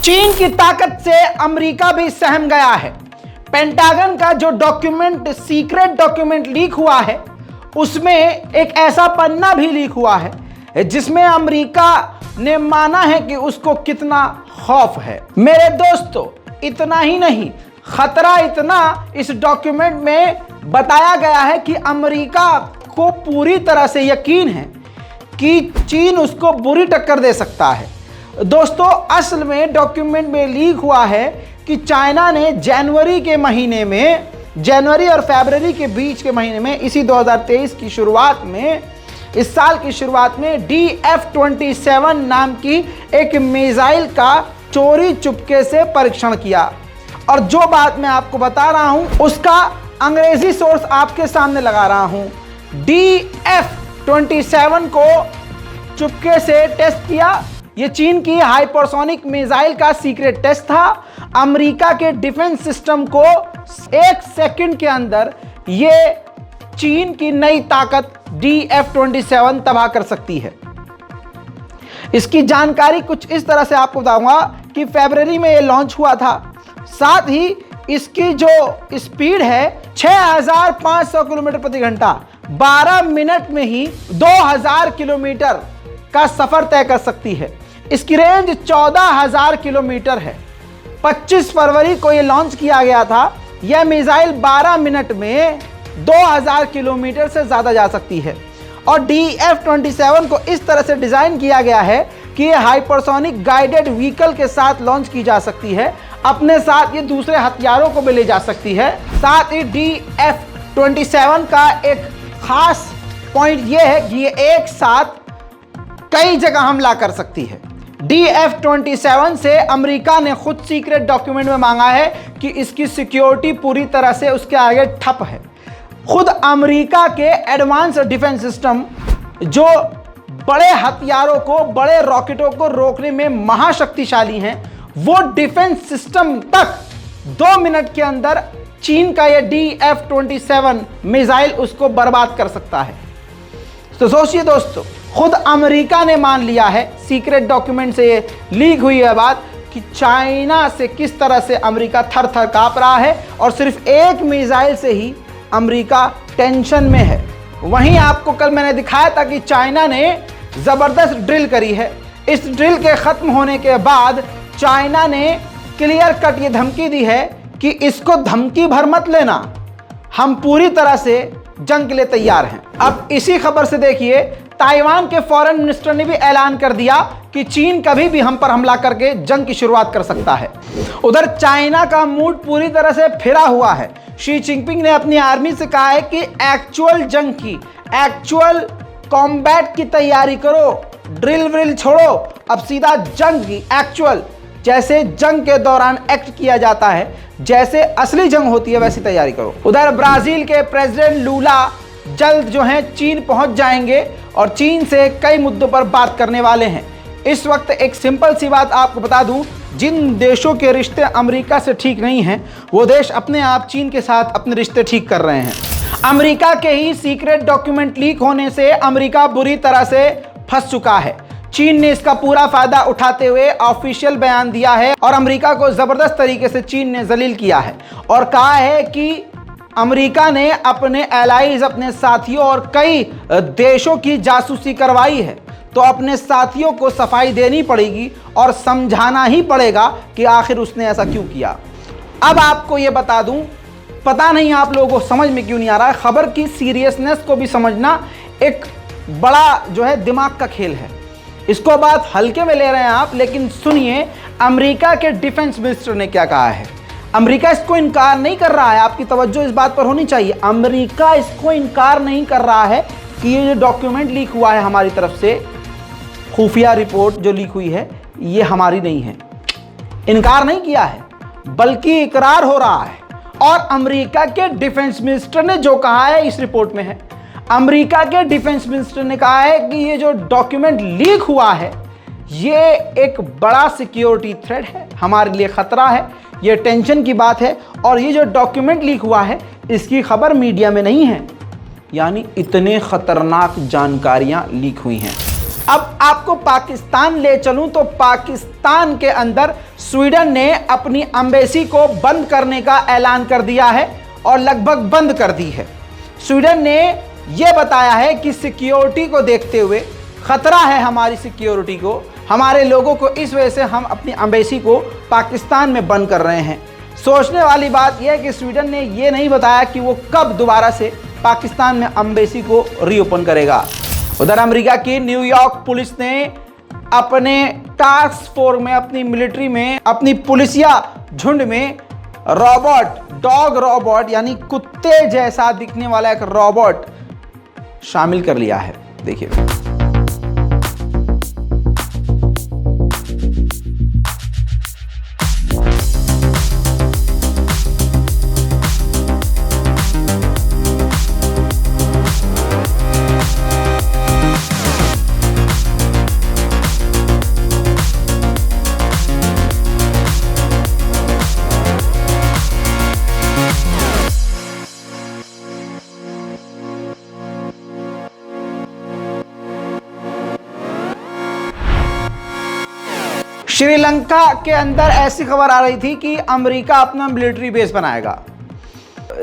चीन की ताकत से अमेरिका भी सहम गया है। पेंटागन का जो डॉक्यूमेंट, सीक्रेट डॉक्यूमेंट लीक हुआ है, उसमें एक ऐसा पन्ना भी लीक हुआ है जिसमें अमेरिका ने माना है कि उसको कितना खौफ है। मेरे दोस्तों, इतना ही नहीं, खतरा इतना इस डॉक्यूमेंट में बताया गया है कि अमेरिका को पूरी तरह से यकीन है कि चीन उसको बुरी टक्कर दे सकता है। दोस्तों, असल में डॉक्यूमेंट में लीक हुआ है कि चाइना ने जनवरी के महीने में, जनवरी और फरवरी के बीच के महीने में, इसी 2023 की शुरुआत में, इस साल की शुरुआत में DF-27 नाम की एक मिसाइल का चोरी चुपके से परीक्षण किया। और जो बात मैं आपको बता रहा हूं उसका अंग्रेजी सोर्स आपके सामने लगा रहा हूं। DF-27 को चुपके से टेस्ट किया। ये चीन की हाइपरसोनिक मिसाइल का सीक्रेट टेस्ट था। अमेरिका के डिफेंस सिस्टम को 1 सेकंड के अंदर ये चीन की नई ताकत DF-27 तबाह कर सकती है। इसकी जानकारी कुछ इस तरह से आपको बताऊंगा कि फरवरी में ये लॉन्च हुआ था। साथ ही इसकी जो स्पीड है 6500 किलोमीटर प्रति घंटा, 12 मिनट में ही 2000 किलोमीटर का सफर तय कर सकती है। इसकी रेंज 14000 किलोमीटर है। 25 फरवरी को यह लॉन्च किया गया था। यह मिसाइल 12 मिनट में 2000 किलोमीटर से ज्यादा जा सकती है। और DF-27 को इस तरह से डिजाइन किया गया है कि यह हाइपरसोनिक गाइडेड व्हीकल के साथ लॉन्च की जा सकती है। अपने साथ ये दूसरे हथियारों को भी ले जा सकती है। साथ ही DF-27 का एक खास पॉइंट यह है कि ये एक साथ कई जगह हमला कर सकती है। DF-27 से अमेरिका ने खुद सीक्रेट डॉक्यूमेंट में मांगा है कि इसकी सिक्योरिटी पूरी तरह से उसके आगे ठप है। खुद अमेरिका के एडवांस डिफेंस सिस्टम, जो बड़े हथियारों को, बड़े रॉकेटों को रोकने में महाशक्तिशाली हैं, वो डिफेंस सिस्टम तक 2 मिनट के अंदर चीन का यह DF-27 मिसाइल उसको बर्बाद कर सकता है। तो सोचिए दोस्तों, खुद अमेरिका ने मान लिया है, सीक्रेट डॉक्यूमेंट से ये लीक हुई है बात, कि चाइना से किस तरह से अमेरिका थर थर कांप रहा है और सिर्फ एक मिसाइल से ही अमेरिका टेंशन में है। वहीं आपको कल मैंने दिखाया था कि चाइना ने जबरदस्त ड्रिल करी है। इस ड्रिल के खत्म होने के बाद चाइना ने क्लियर कट ये धमकी दी है कि इसको धमकी भर मत लेना, हम पूरी तरह से जंग के लिए तैयार हैं। अब इसी खबर से देखिए, ताइवान के फॉरेन मिनिस्टर ने भी ऐलान कर दिया कि चीन कभी भी हम पर हमला करके जंग की शुरुआत कर सकता है। उधर चाइना का मूड पूरी तरह से फिरा हुआ है। शी जिनपिंग ने अपनी आर्मी से कहा है कि एक्चुअल जंग की, एक्चुअल कॉम्बैट की तैयारी करो, ड्रिल व्रिल छोड़ो, अब सीधा जंग की, एक्चुअल, जैसे जंग के दौरान एक्ट किया जाता है, जैसे असली जंग होती है वैसी तैयारी करो। उधर ब्राजील के प्रेसिडेंट लूला जल्द जो है चीन पहुंच जाएंगे और चीन से कई मुद्दों पर बात करने वाले हैं। इस वक्त एक सिंपल सी बात आपको बता दूं, जिन देशों के रिश्ते अमेरिका से ठीक नहीं हैं, वो देश अपने आप चीन के साथ अपने रिश्ते ठीक कर रहे हैं। अमेरिका के ही सीक्रेट डॉक्यूमेंट लीक होने से अमेरिका बुरी तरह से फंस चुका है। चीन ने इसका पूरा फायदा उठाते हुए ऑफिशियल बयान दिया है और अमेरिका को जबरदस्त तरीके से चीन ने जलील किया है और कहा है कि अमेरिका ने अपने एलाइज, अपने साथियों और कई देशों की जासूसी करवाई है, तो अपने साथियों को सफाई देनी पड़ेगी और समझाना ही पड़ेगा कि आखिर उसने ऐसा क्यों किया। अब आपको ये बता दूं, पता नहीं आप लोगों को समझ में क्यों नहीं आ रहा है, खबर की सीरियसनेस को भी समझना एक बड़ा जो है दिमाग का खेल है। इसको बात हल्के में ले रहे हैं आप, लेकिन सुनिए अमेरिका के डिफेंस मिनिस्टर ने क्या कहा है। अमेरिका इसको इनकार नहीं कर रहा है, आपकी तवज्जो इस बात पर होनी चाहिए। अमेरिका इसको इनकार नहीं कर रहा है कि ये जो डॉक्यूमेंट लीक हुआ है हमारी तरफ से, खुफिया रिपोर्ट जो लीक हुई है, ये हमारी नहीं है, इनकार नहीं किया है, बल्कि इकरार हो रहा है। और अमेरिका के डिफेंस मिनिस्टर ने जो कहा है इस रिपोर्ट में है, अमेरिका के डिफेंस मिनिस्टर ने कहा है कि ये जो डॉक्यूमेंट लीक हुआ है, ये एक बड़ा सिक्योरिटी थ्रेट है, हमारे लिए खतरा है, ये टेंशन की बात है। और ये जो डॉक्यूमेंट लीक हुआ है, इसकी खबर मीडिया में नहीं है, यानी इतने खतरनाक जानकारियां लीक हुई हैं। अब आपको पाकिस्तान ले चलूं तो पाकिस्तान के अंदर स्वीडन ने अपनी एम्बेसी को बंद करने का ऐलान कर दिया है और लगभग बंद कर दी है। स्वीडन ने यह बताया है कि सिक्योरिटी को देखते हुए खतरा है हमारी सिक्योरिटी को, हमारे लोगों को, इस वजह से हम अपनी एम्बेसी को पाकिस्तान में बंद कर रहे हैं। सोचने वाली बात यह है कि स्वीडन ने यह नहीं बताया कि वो कब दोबारा से पाकिस्तान में एम्बेसी को रीओपन करेगा। उधर अमेरिका की न्यूयॉर्क पुलिस ने अपने टास्क फोर्स में, अपनी मिलिट्री में, अपनी पुलिसिया झुंड में डॉग रोबोट यानी कुत्ते जैसा दिखने वाला एक रोबोट शामिल कर लिया है। देखिए, श्रीलंका के अंदर ऐसी खबर आ रही थी कि अमेरिका अपना मिलिट्री बेस बनाएगा,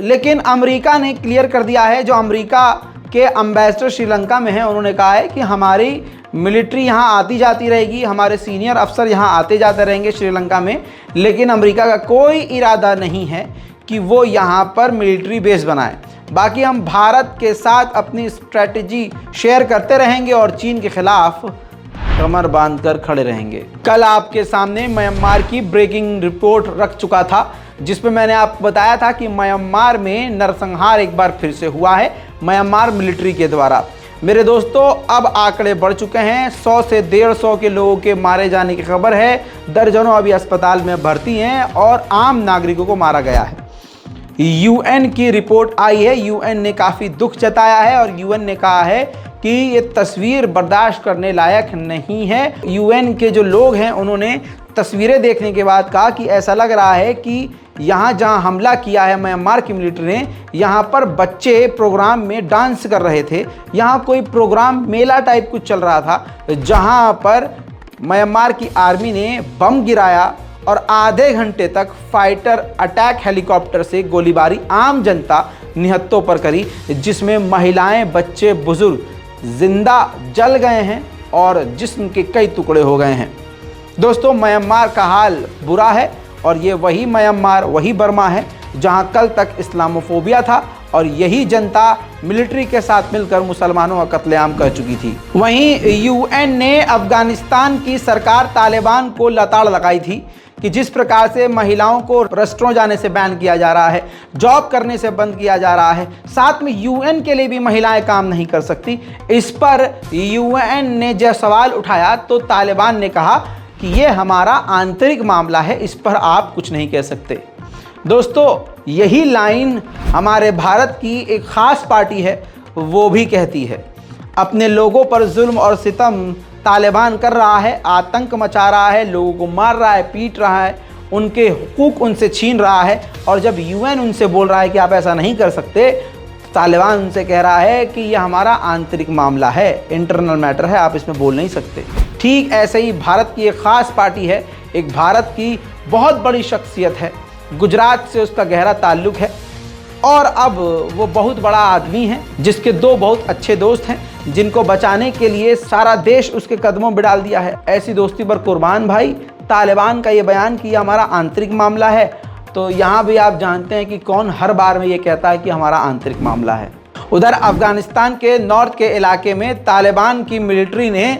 लेकिन अमेरिका ने क्लियर कर दिया है, जो अमेरिका के एम्बेसडर श्रीलंका में हैं, उन्होंने कहा है कि हमारी मिलिट्री यहाँ आती जाती रहेगी, हमारे सीनियर अफसर यहाँ आते जाते रहेंगे श्रीलंका में, लेकिन अमेरिका का कोई इरादा नहीं है कि वो यहाँ पर मिलिट्री बेस बनाए। बाकी हम भारत के साथ अपनी स्ट्रेटजी शेयर करते रहेंगे और चीन के खिलाफ कमर बांधकर खड़े रहेंगे। कल आपके सामने म्यांमार की ब्रेकिंग रिपोर्ट रख चुका था, जिसमें मैंने आपको बताया था कि म्यांमार में नरसंहार एक बार फिर से हुआ है म्यांमार मिलिट्री के द्वारा। मेरे दोस्तों, अब आंकड़े बढ़ चुके हैं, 100 से 150 के लोगों के मारे जाने की खबर है, दर्जनों अभी अस्पताल में भर्ती हैं और आम नागरिकों को मारा गया है। यूएन की रिपोर्ट आई है, यूएन ने काफ़ी दुख जताया है और यूएन ने कहा है कि ये तस्वीर बर्दाश्त करने लायक नहीं है। यूएन के जो लोग हैं उन्होंने तस्वीरें देखने के बाद कहा कि ऐसा लग रहा है कि यहाँ जहाँ हमला किया है म्यांमार की मिलिट्री ने, यहाँ पर बच्चे प्रोग्राम में डांस कर रहे थे, यहाँ कोई प्रोग्राम मेला टाइप कुछ चल रहा था, जहाँ पर म्यांमार की आर्मी ने बम गिराया और आधे घंटे तक फाइटर अटैक हेलीकॉप्टर से गोलीबारी आम जनता निहत्तों पर करी, जिसमें महिलाएं, बच्चे, बुजुर्ग जिंदा जल गए हैं और जिस्म के कई टुकड़े हो गए हैं। दोस्तों, म्यांमार का हाल बुरा है और ये वही म्यांमार, वही बर्मा है जहां कल तक इस्लामोफोबिया था और यही जनता मिलिट्री के साथ मिलकर मुसलमानों का कत्लेआम कर चुकी थी। वहीं यूएन ने अफगानिस्तान की सरकार तालिबान को लताड़ लगाई थी कि जिस प्रकार से महिलाओं को रेस्टोरेंट जाने से बैन किया जा रहा है, जॉब करने से बंद किया जा रहा है, साथ में यूएन के लिए भी महिलाएं काम नहीं कर सकती। इस पर यूएन ने जब सवाल उठाया तो तालिबान ने कहा कि ये हमारा आंतरिक मामला है, इस पर आप कुछ नहीं कह सकते। दोस्तों, यही लाइन हमारे भारत की एक ख़ास पार्टी है वो भी कहती है। अपने लोगों पर जुल्म और सितम तालिबान कर रहा है, आतंक मचा रहा है, लोगों को मार रहा है, पीट रहा है, उनके हुकूक उनसे छीन रहा है, और जब यूएन उनसे बोल रहा है कि आप ऐसा नहीं कर सकते, तालिबान उनसे कह रहा है कि यह हमारा आंतरिक मामला है, इंटरनल मैटर है, आप इसमें बोल नहीं सकते। ठीक ऐसे ही भारत की एक ख़ास पार्टी है, एक भारत की बहुत बड़ी शख्सियत है, गुजरात से उसका गहरा ताल्लुक़ है और अब वो बहुत बड़ा आदमी है जिसके दो बहुत अच्छे दोस्त हैं, जिनको बचाने के लिए सारा देश उसके कदमों में डाल दिया है। ऐसी दोस्ती पर कुर्बान भाई। तालिबान का ये बयान कि हमारा आंतरिक मामला है, तो यहाँ भी आप जानते हैं कि कौन हर बार में ये कहता है कि हमारा आंतरिक मामला है। उधर अफगानिस्तान के नॉर्थ के इलाके में तालिबान की मिलिट्री ने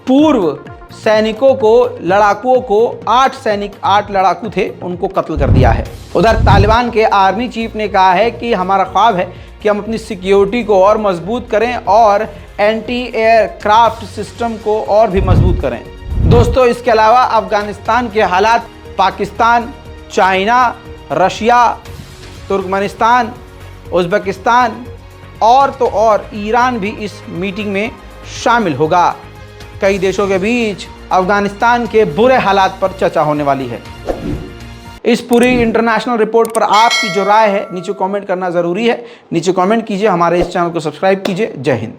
पूर्व सैनिकों को, लड़ाकुओं को, 8 लड़ाकू थे, उनको कत्ल कर दिया है। उधर तालिबान के आर्मी चीफ ने कहा है कि हमारा ख्वाब है कि हम अपनी सिक्योरिटी को और मजबूत करें और एंटी एयरक्राफ्ट सिस्टम को और भी मजबूत करें। दोस्तों, इसके अलावा अफगानिस्तान के हालात Pakistan, China, Russia, Turkmenistan, Uzbekistan और तो और ईरान भी इस मीटिंग में शामिल होगा। कई देशों के बीच अफगानिस्तान के बुरे हालात पर चर्चा होने वाली है। इस पूरी इंटरनेशनल रिपोर्ट पर आपकी जो राय है नीचे कमेंट करना ज़रूरी है। नीचे कमेंट कीजिए, हमारे इस चैनल को सब्सक्राइब कीजिए। जय हिंद।